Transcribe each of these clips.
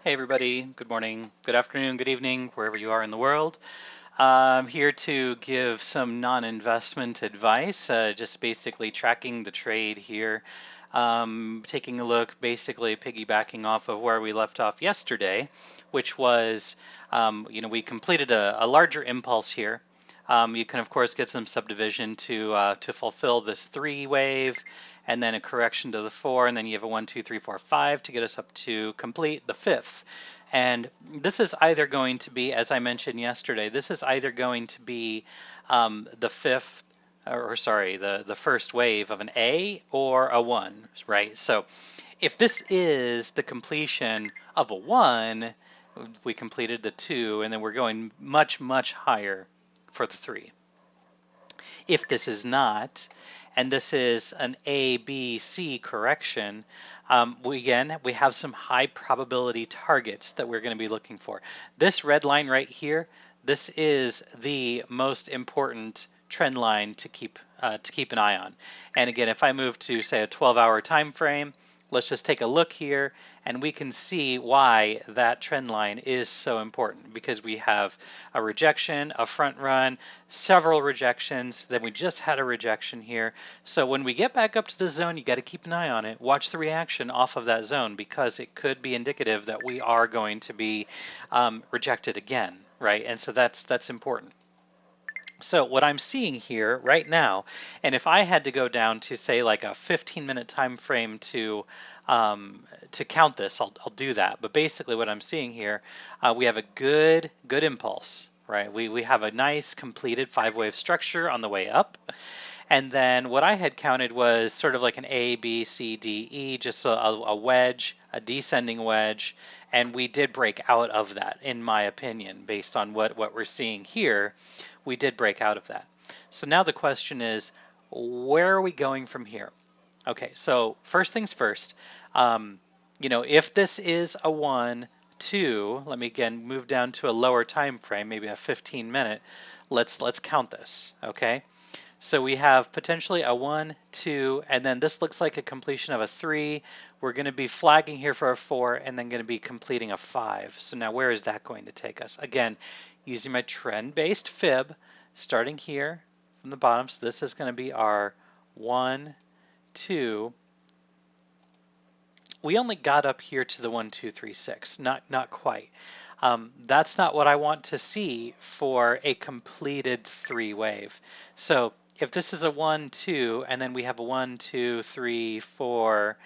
Hey everybody, good morning, good afternoon, good evening, wherever you are in the world. I'm here to give some non-investment advice, just basically tracking the trade here, taking a look, basically piggybacking off of where we left off yesterday, which was, we completed a larger impulse here. You can of course get some subdivision to fulfill this three wave, and then a correction to the four, and then you have a 1, 2, 3, 4, 5 to get us up to complete the fifth. And this is either going to be, as I mentioned yesterday, this is either going to be the fifth, or sorry, the first wave of an A or a 1, right? So if this is the completion of a 1, we completed the 2, and then we're going much, much higher for the 3. If this is not, and this is an A, B, C correction, we have some high probability targets that we're going to be looking for. This red line right here, this is the most important trend line to keep an eye on. And again, if I move to say a 12-hour time frame, let's just take a look here, and we can see why that trend line is so important, because we have a rejection, a front run, several rejections, then we just had a rejection here. So when we get back up to the zone, you got to keep an eye on it. Watch the reaction off of that zone, because it could be indicative that we are going to be rejected again, right? And so that's important. So what I'm seeing here right now, and if I had to go down to say like a 15-minute time frame to count this, I'll do that. But basically what I'm seeing here, we have a good impulse, right? We have a nice completed 5-wave structure on the way up. And then what I had counted was sort of like an A, B, C, D, E, just a wedge, a descending wedge. And we did break out of that, in my opinion, based on what we're seeing here. We did break out of that. So now the question is, where are we going from here? Okay, so first things first, if this is a 1, 2, let me again move down to a lower time frame, maybe a 15-minute. Let's count this, okay? So we have potentially a 1, 2, and then this looks like a completion of a 3. We're going to be flagging here for a 4, and then going to be completing a 5. So now where is that going to take us? Again, using my trend-based fib, starting here from the bottom. So this is going to be our 1, 2. We only got up here to the 1, 2, 3, 6. Not quite. That's not what I want to see for a completed 3 wave. So if this is a 1, 2, and then we have a 1, 2, 3, 4,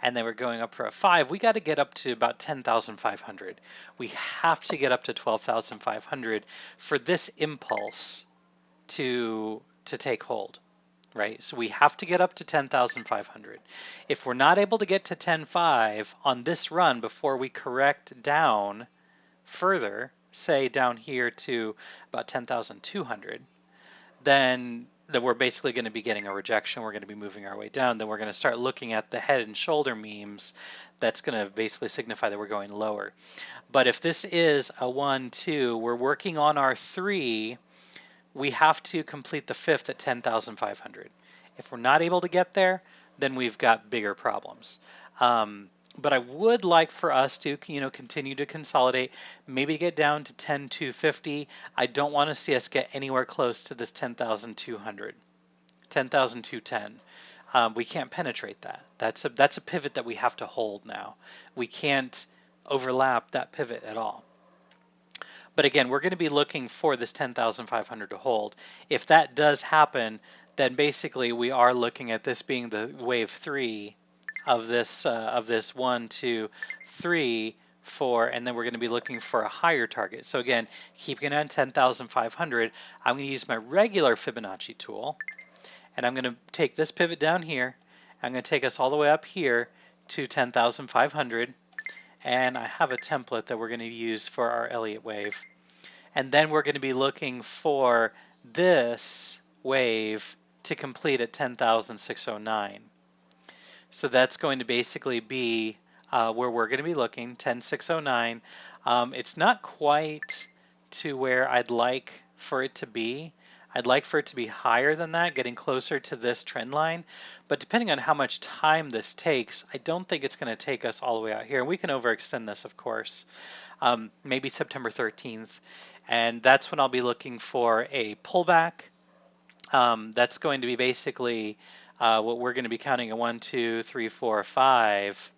and then we're going up for a 5, we got to get up to about 10,500. We have to get up to 12,500 for this impulse to take hold, right? So we have to get up to 10,500. If we're not able to get to 10.5 on this run before we correct down further, say down here to about 10,200, then we're basically going to be getting a rejection. We're going to be moving our way down. Then we're going to start looking at the head and shoulder memes. That's going to basically signify that we're going lower. But if this is a 1, 2, we're working on our 3, we have to complete the 5th at 10,500. If we're not able to get there, then we've got bigger problems. But I would like for us to, continue to consolidate, maybe get down to 10,250. I don't want to see us get anywhere close to this 10,200, 10,210. We can't penetrate that. That's a pivot that we have to hold now. We can't overlap that pivot at all. But again, we're going to be looking for this 10,500 to hold. If that does happen, then basically we are looking at this being the wave 3 of this 1, 2, 3, 4, and then we're going to be looking for a higher target. So again, keeping it on 10,500, I'm going to use my regular Fibonacci tool, and I'm going to take this pivot down here. I'm going to take us all the way up here to 10,500. And I have a template that we're going to use for our Elliott wave. And then we're going to be looking for this wave to complete at 10,609. So that's going to basically be where we're going to be looking, 10,609. It's not quite to where I'd like for it to be. I'd like for it to be higher than that, getting closer to this trend line. But depending on how much time this takes, I don't think it's going to take us all the way out here. And we can overextend this, of course, maybe September 13th. And that's when I'll be looking for a pullback. That's going to be basically what we're going to be counting a 1, 2, 3, 4, 5,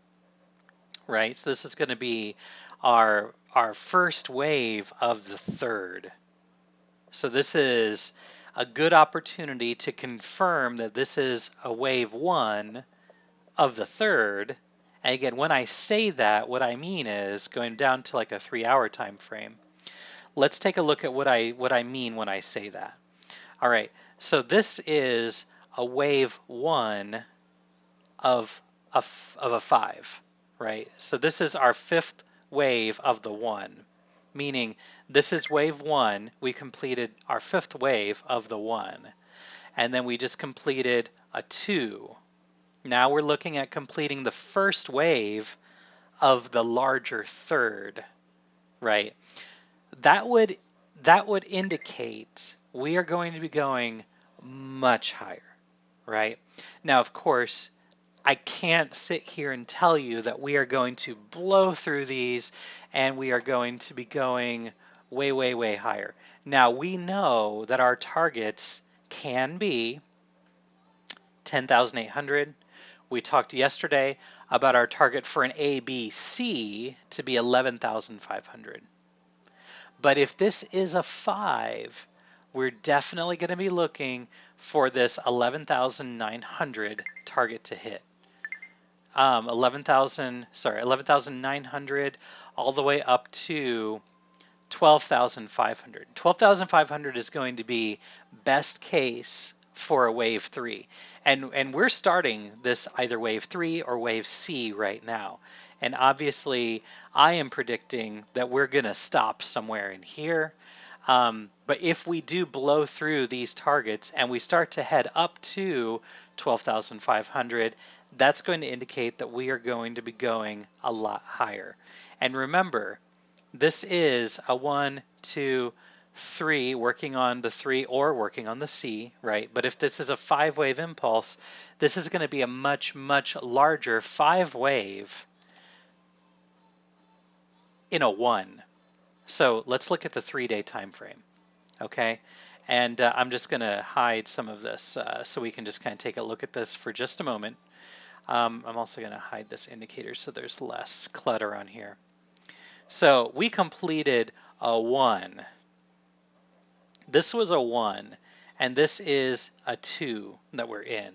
right? So this is going to be our first wave of the third. So this is a good opportunity to confirm that this is a wave 1 of the third. And again, when I say that, what I mean is going down to like a 3-hour time frame. Let's take a look at what I mean when I say that. All right, so this is a wave 1 of a 5, right? So this is our 5th wave of the 1, meaning this is wave 1. We completed our 5th wave of the 1, and then we just completed a 2. Now we're looking at completing the first wave of the larger third, right? That would indicate we are going to be going much higher, right? Now, of course, I can't sit here and tell you that we are going to blow through these and we are going to be going way, way, way higher. Now, we know that our targets can be 10,800. We talked yesterday about our target for an ABC to be 11,500. But if this is a 5, we're definitely going to be looking for this 11,900 target to hit. 11,900 all the way up to 12,500. 12,500 is going to be best case for a wave 3. And we're starting this either wave 3 or wave C right now. And obviously, I am predicting that we're going to stop somewhere in here. But if we do blow through these targets and we start to head up to 12,500, that's going to indicate that we are going to be going a lot higher. And remember, this is a 1, 2, 3, working on the 3 or working on the C, right? But if this is a 5-wave impulse, this is going to be a much, much larger 5-wave in a 1. So let's look at the 3-day time frame, okay? And I'm just going to hide some of this so we can just kind of take a look at this for just a moment. I'm also going to hide this indicator so there's less clutter on here. So we completed a 1. This was a 1, and this is a 2 that we're in,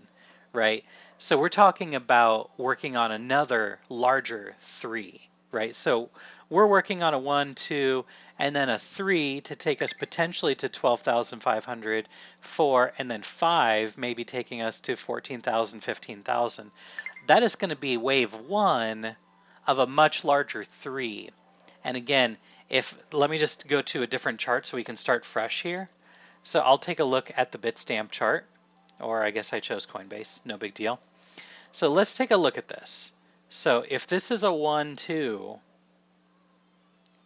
right? So we're talking about working on another larger 3, right? So we're working on a 1, 2, and then a 3 to take us potentially to 12,500, 4, and then 5 maybe taking us to 14,000, 15,000. That is going to be wave 1 of a much larger 3. And again, let me just go to a different chart so we can start fresh here. So I'll take a look at the Bitstamp chart, or I guess I chose Coinbase, no big deal. So let's take a look at this. So if this is a 1, 2,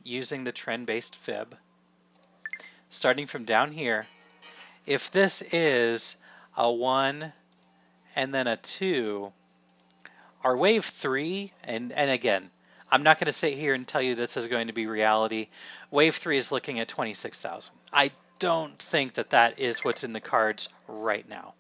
using the trend-based fib, starting from down here, if this is a 1 and then a 2, our wave 3, and again, I'm not going to sit here and tell you this is going to be reality. Wave 3 is looking at 26,000. I don't think that that is what's in the cards right now.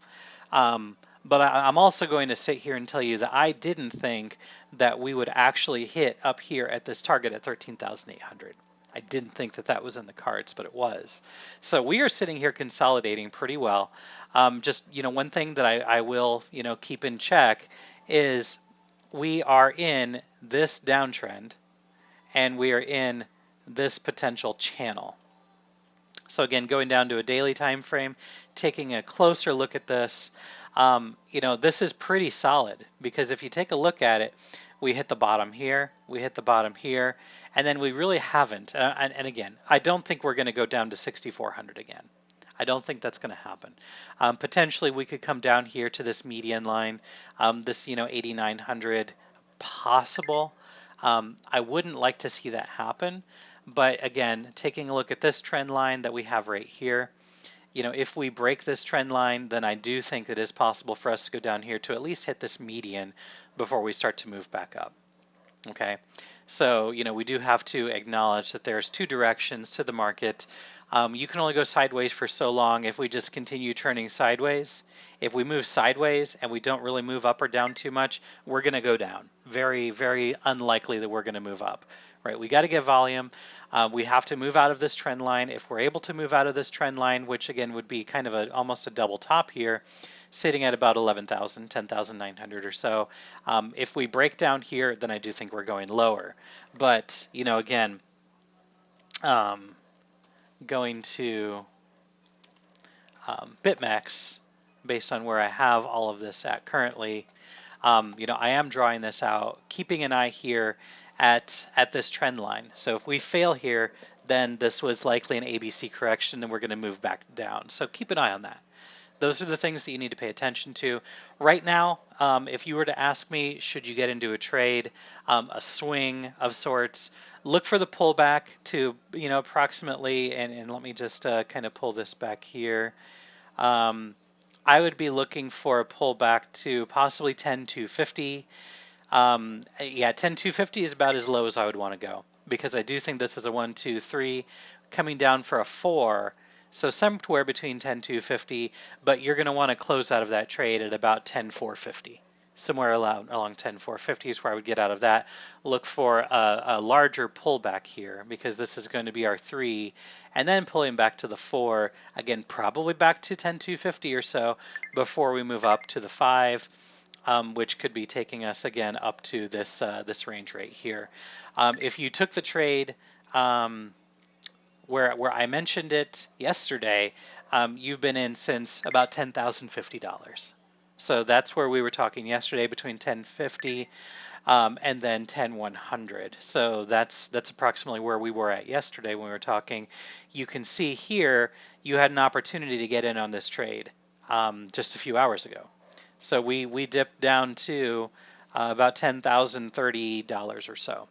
But I'm also going to sit here and tell you that I didn't think that we would actually hit up here at this target at 13,800. I didn't think that that was in the cards, but it was. So we are sitting here consolidating pretty well. Just, one thing that I will, keep in check is we are in this downtrend and we are in this potential channel. So again, going down to a daily time frame, taking a closer look at this, this is pretty solid because if you take a look at it, we hit the bottom here, we hit the bottom here, and then we really haven't. And again, I don't think we're going to go down to 6,400 again. I don't think that's going to happen. Potentially, we could come down here to this median line, this 8,900 possible. I wouldn't like to see that happen. But again, taking a look at this trend line that we have right here, if we break this trend line, then I do think it is possible for us to go down here to at least hit this median before we start to move back up. Okay, so we do have to acknowledge that there's two directions to the market. You can only go sideways for so long if we just continue turning sideways. If we move sideways and we don't really move up or down too much, we're going to go down. Very, very unlikely that we're going to move up. Right? We got to get volume. We have to move out of this trend line. If we're able to move out of this trend line, which again would be kind of almost a double top here, sitting at about 11,000, 10,900 or so. If we break down here, then I do think we're going lower. But, again, going to BitMEX, based on where I have all of this at currently, I am drawing this out, keeping an eye here at this trend line. So if we fail here, then this was likely an ABC correction and we're going to move back down. So keep an eye on that. Those are the things that you need to pay attention to. Right now, if you were to ask me, should you get into a trade, a swing of sorts, look for the pullback to, approximately, and let me just kind of pull this back here. I would be looking for a pullback to possibly 10,250. Yeah, 10,250 is about as low as I would want to go because I do think this is a 1, 2, 3 coming down for a 4. So somewhere between 10,250, but you're going to want to close out of that trade at about 10,450. Somewhere along 10,450 is where I would get out of that. Look for a larger pullback here because this is going to be our 3, and then pulling back to the 4, again, probably back to 10,250 or so before we move up to the 5. Which could be taking us again up to this this range right here. If you took the trade where I mentioned it yesterday, you've been in since about $10,050. So that's where we were talking yesterday, between 1050 and then 10,100. So that's approximately where we were at yesterday when we were talking. You can see here you had an opportunity to get in on this trade just a few hours ago. So we dipped down to about $10,030 or so.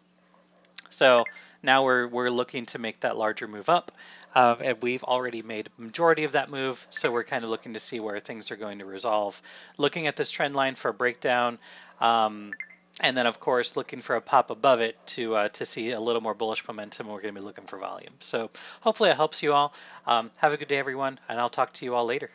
So now we're looking to make that larger move up, and we've already made a majority of that move. So we're kind of looking to see where things are going to resolve. Looking at this trend line for a breakdown, and then of course looking for a pop above it to see a little more bullish momentum. We're going to be looking for volume. So hopefully it helps you all. Have a good day, everyone, and I'll talk to you all later.